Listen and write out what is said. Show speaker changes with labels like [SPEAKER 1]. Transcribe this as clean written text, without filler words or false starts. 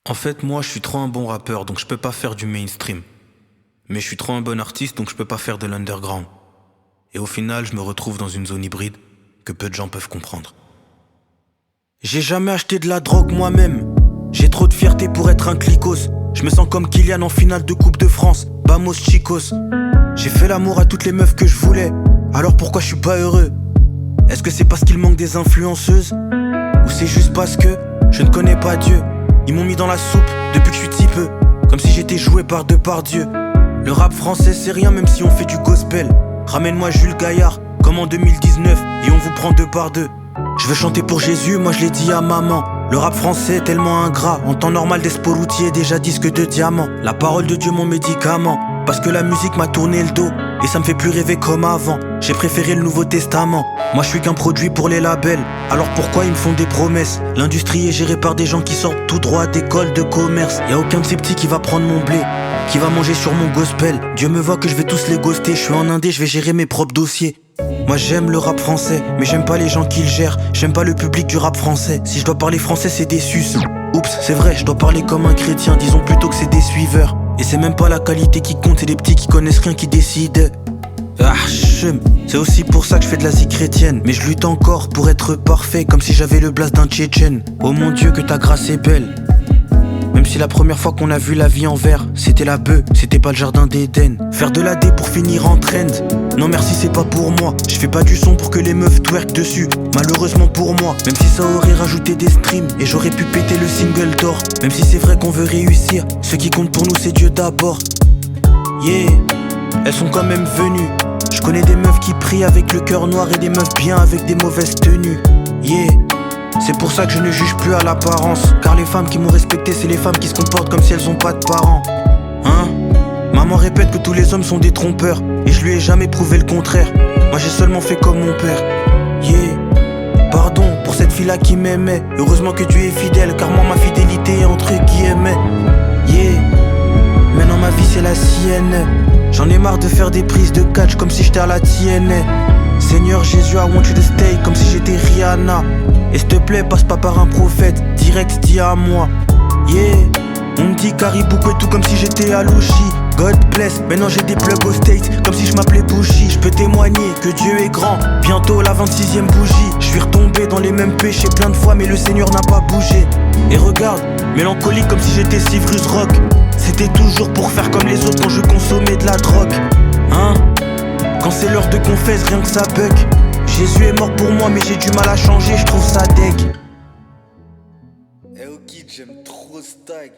[SPEAKER 1] En fait, moi, je suis trop un bon rappeur, donc je peux pas faire du mainstream. Mais je suis trop un bon artiste, donc je peux pas faire de l'underground. Et au final, je me retrouve dans une zone hybride que peu de gens peuvent comprendre. J'ai jamais acheté de la drogue moi-même. J'ai trop de fierté pour être un clicos. Je me sens comme Kylian en finale de Coupe de France. Vamos chicos. J'ai fait l'amour à toutes les meufs que je voulais. Alors pourquoi je suis pas heureux? Est-ce que c'est parce qu'il manque des influenceuses? Ou c'est juste parce que je ne connais pas Dieu? Ils m'ont mis dans la soupe depuis que je suis petit peu, comme si j'étais joué par Depardieu. Le rap français c'est rien même si on fait du gospel. Ramène-moi Jules Gaillard, comme en 2019, et on vous prend deux par deux. Je veux chanter pour Jésus, moi je l'ai dit à maman. Le rap français est tellement ingrat. En temps normal Desporoutier est déjà disque de diamant. La parole de Dieu mon médicament. Parce que la musique m'a tourné le dos et ça me fait plus rêver comme avant. J'ai préféré le Nouveau Testament. Moi je suis qu'un produit pour les labels. Alors pourquoi ils me font des promesses? L'industrie est gérée par des gens qui sortent tout droit d'école de commerce. Y'a aucun de ces petits qui va prendre mon blé, qui va manger sur mon gospel. Dieu me voit que je vais tous les ghoster. Je suis en indé, je vais gérer mes propres dossiers. Moi j'aime le rap français, mais j'aime pas les gens qui le gèrent. J'aime pas le public du rap français. Si je dois parler français c'est des suces. Oups, c'est vrai, je dois parler comme un chrétien. Disons plutôt que c'est des suiveurs. Et c'est même pas la qualité qui compte, c'est les petits qui connaissent rien qui décident. Ah, c'est aussi pour ça que je fais de la zik chrétienne. Mais je lutte encore pour être parfait, comme si j'avais le blast d'un Tchétchène. Oh mon Dieu que ta grâce est belle. Même si la première fois qu'on a vu la vie en vert, c'était la bœuf, c'était pas le jardin d'Éden. Faire de la D pour finir en trend, non merci c'est pas pour moi. Je fais pas du son pour que les meufs twerk dessus, malheureusement pour moi. Même si ça aurait rajouté des streams et j'aurais pu péter le single d'or. Même si c'est vrai qu'on veut réussir, ce qui compte pour nous c'est Dieu d'abord. Yeah, elles sont quand même venues. Je connais des meufs qui prient avec le cœur noir et des meufs bien avec des mauvaises tenues. Yeah, c'est pour ça que je ne juge plus à l'apparence. Car les femmes qui m'ont respecté, c'est les femmes qui se comportent comme si elles ont pas de parents. Hein? Maman répète que tous les hommes sont des trompeurs, et je lui ai jamais prouvé le contraire. Moi j'ai seulement fait comme mon père. Yeah, pardon pour cette fille-là qui m'aimait. Heureusement que Dieu est fidèle, car moi ma fidélité est entre guillemets. Yeah, maintenant ma vie c'est la sienne. J'en ai marre de faire des prises de catch comme si j'étais à la TNA. Seigneur Jésus, I want you to stay, comme si j'étais Rihanna. Et s'il te plaît, passe pas par un prophète, direct dis à moi. Yeah, on me dit Caribou et tout comme si j'étais à Louchi. God bless, maintenant j'ai des plugs au States, comme si je m'appelais Bougie. Je peux témoigner que Dieu est grand, bientôt la 26e bougie. Je suis retombé dans les mêmes péchés plein de fois, mais le Seigneur n'a pas bougé. Et regarde, mélancolique comme si j'étais Cyprus Rock. C'était toujours pour faire comme les autres quand je consommais de la drogue. Hein? Quand c'est l'heure de confesse, rien que ça bug. Jésus est mort pour moi mais j'ai du mal à changer, je trouve ça deg.
[SPEAKER 2] Eh oh kid, j'aime trop ce tag.